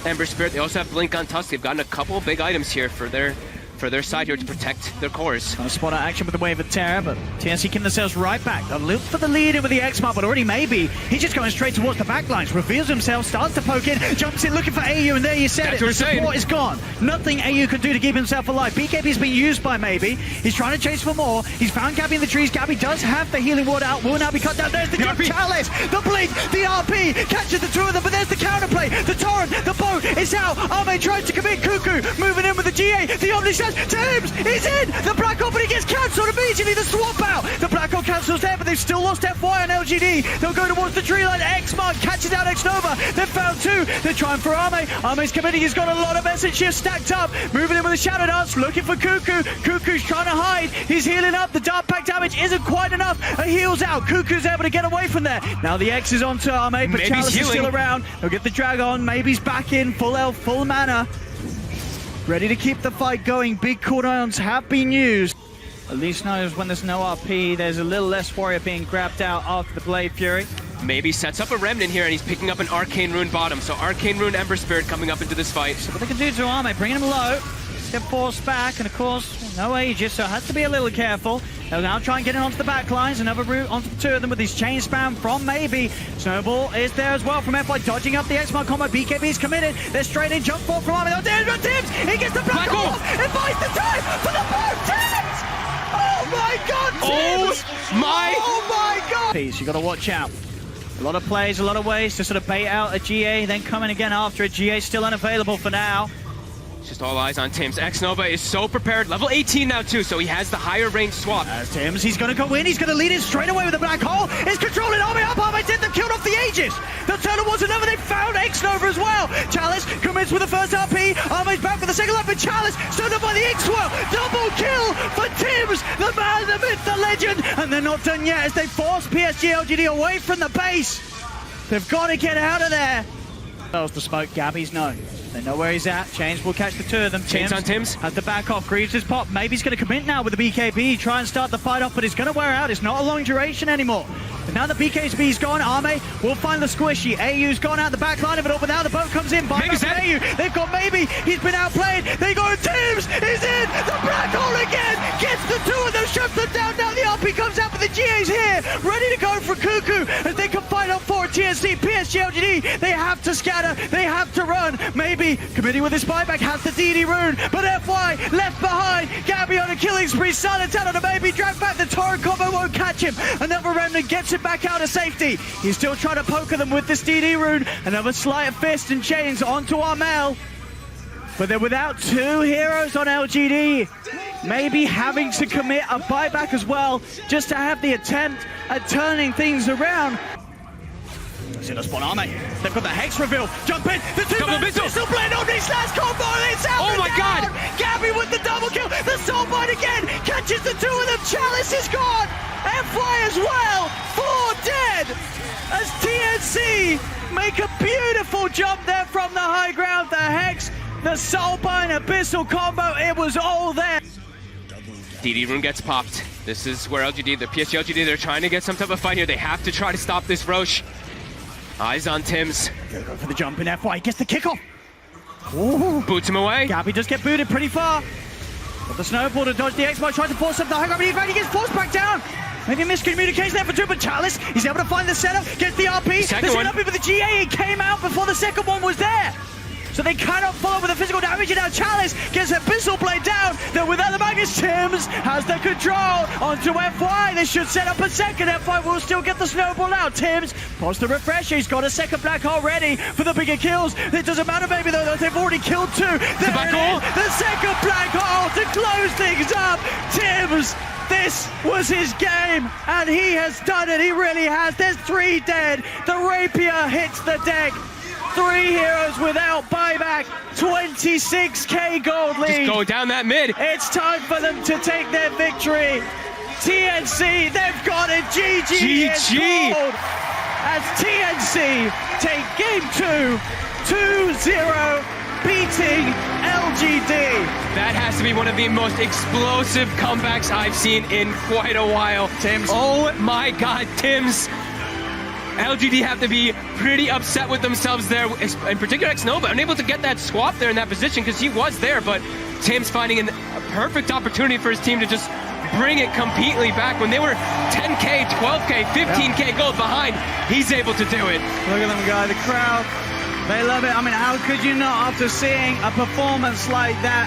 Ember Spirit. They also have Blink on Tusk. They've gotten a couple of big items here for their side here to protect their cores. Trying to spot out action with the Wave of Terror, but TNC keeping themselves right back. They'll look for the lead in with the X-Mark, but already maybe. He's just going straight towards the backlines, reveals himself, starts to poke in, jumps in looking for AU, and there you said That's it. what The support is gone. Nothing AU can do to keep himself alive. BKB's been used by maybe. He's trying to chase for more. He's found Gabby in the trees. Gabby does have the healing ward out. Will now be cut down. There's the jump. Chalice, the blink, the RP catches the two of them, but there's the counterplay. The torrent, the boat is out. Arme tries to commit. Cuckoo moving in with the GA. The Omni says, Tims! He's in! The Blackhole, but he gets cancelled immediately. The swap out! The Blackhole cancels there, but they've still lost FY on LGD. They'll go towards the tree line. X-Mark catches out X-Nova. They've found two. They're trying for Arme. Arme's committing. He's got a lot of essence shifts stacked up. Moving in with a Shadow Dance, looking for Cuckoo. Cuckoo's trying to hide. He's healing up. The Dart Pack damage isn't quite enough. A heal's out. Cuckoo's able to get away from there. Now the X is onto Arme, but Chalice is still around. He'll get the drag on. Maybe's back in. Full health, full mana. Ready to keep the fight going. Big cooldowns have been used. At least knows when there's no RP, there's a little less warrior being grabbed out after the Blade Fury. Maybe sets up a Remnant here, and he's picking up an Arcane Rune bottom. So Arcane Rune Ember Spirit coming up into this fight. So what they can do to Arme, bringing him low, get forced back, and of course, no Aegis, so has to be a little careful. They'll now try and get in onto the back lines, another route onto the two of them with his chain spam from Maybe. Snowball is there as well from FY, dodging up the X-Mark combo. BKB is committed. They're straight in, jump forward from Arme. Oh, there's Tims! He gets the Blackhole off and buys the time for the boat! Tims! Oh my god, Tims! Oh my god! You gotta watch out. A lot of plays, a lot of ways to sort of bait out a GA, then coming again after a GA, still unavailable for now. Just all eyes on Tims. X-Nova is so prepared. Level 18 now too, so he has the higher range swap. As Tims, he's going to go in. He's going to lead in straight away with the Blackhole. He's controlling Arme up. Arme did them, killed off the Aegis. The turtle was another. They found X-Nova as well. Chalice commits with the first RP. Arme's back for the second lap, and Chalice stood up by the X-Swell. Double kill for Tims, the man, the myth, the legend. And they're not done yet as they force PSG LGD away from the base. They've got to get out of there. The smoke. Gabby's no. They know where he's at. Chains will catch the two of them. Chains on Tims. Has the back off. Greaves his pop. Maybe he's going to commit now with the BKB. Try and start the fight off, but it's going to wear out. It's not a long duration anymore. But now the BKB's gone. Arme will find the squishy. AU's gone out the back line of it all, but now the boat comes in. By AU. They've got Maybe. He's been outplayed. They go. Tims is in. The Blackhole again. Gets the two of them. Shuts them down. Now the RP comes out, but the GA's here. Ready to go for Cuckoo as they can fight on for TNC. PSG LGD. They have to scatter. They have to run. Maybe committing with his buyback, has the DD rune, but FY left behind. Gabby on a killing spree, silent out on a Maybe, drag back, the torrent combo won't catch him. Another Remnant gets him back out of safety. He's still trying to poke at them with this DD rune. Another sleight of fist and chains onto Armel. But they're without two heroes on LGD. Maybe having to commit a buyback as well, just to have the attempt at turning things around. In a spot, Arme. They've got the Hex reveal. Jump in. The two-man pistol blade on this last combo. It's out. Oh my god. Gabby with the double kill. The soul bite again. Catches the two of them. Chalice is gone. FY as well. 4 dead. As TNC make a beautiful jump there from the high ground. The Hex, the soul bite, abyssal combo. It was all there. DD rune gets popped. This is where LGD, the PSG LGD, they're trying to get some type of fight here. They have to try to stop this Roche. Eyes on Tims. Go for the jump in FY. Gets the kickoff. Ooh. Boots him away. Gabby does get booted pretty far. But the snowball to dodge the X-Mark, tries to force up the high ground, but he gets forced back down. Maybe a miscommunication there for two, but Chalice, he's able to find the setup, gets the RP. There's an RP for the GA. It came out before the second one was there. So they cannot follow with the physical damage, and now Chalice gets a Abyssal Blade down. Then without the Magnus, Tims has the control onto FY. They should set up a second. FY will still get the snowball out. Tims pops the refresher. He's got a second Blackhole ready for the bigger kills. It doesn't matter, maybe though, they've already killed two. The second Blackhole to close things up. Tims, this was his game, and he has done it. He really has. There's 3 dead. The Rapier hits the deck. 3 heroes without buyback, 26k gold lead. Just go down that mid. It's time for them to take their victory. TNC, they've got it. GG. Gold. As TNC take game 2, 2-0, beating LGD. That has to be one of the most explosive comebacks I've seen in quite a while. Tims. Oh my god, Tims. LGD have to be pretty upset with themselves there, in particular Xnova, unable to get that swap there in that position because he was there, but Tim's finding a perfect opportunity for his team to just bring it completely back. When they were 10K, 12K, 15K gold behind, he's able to do it. Look at them go, the crowd, they love it. I mean, how could you not after seeing a performance like that?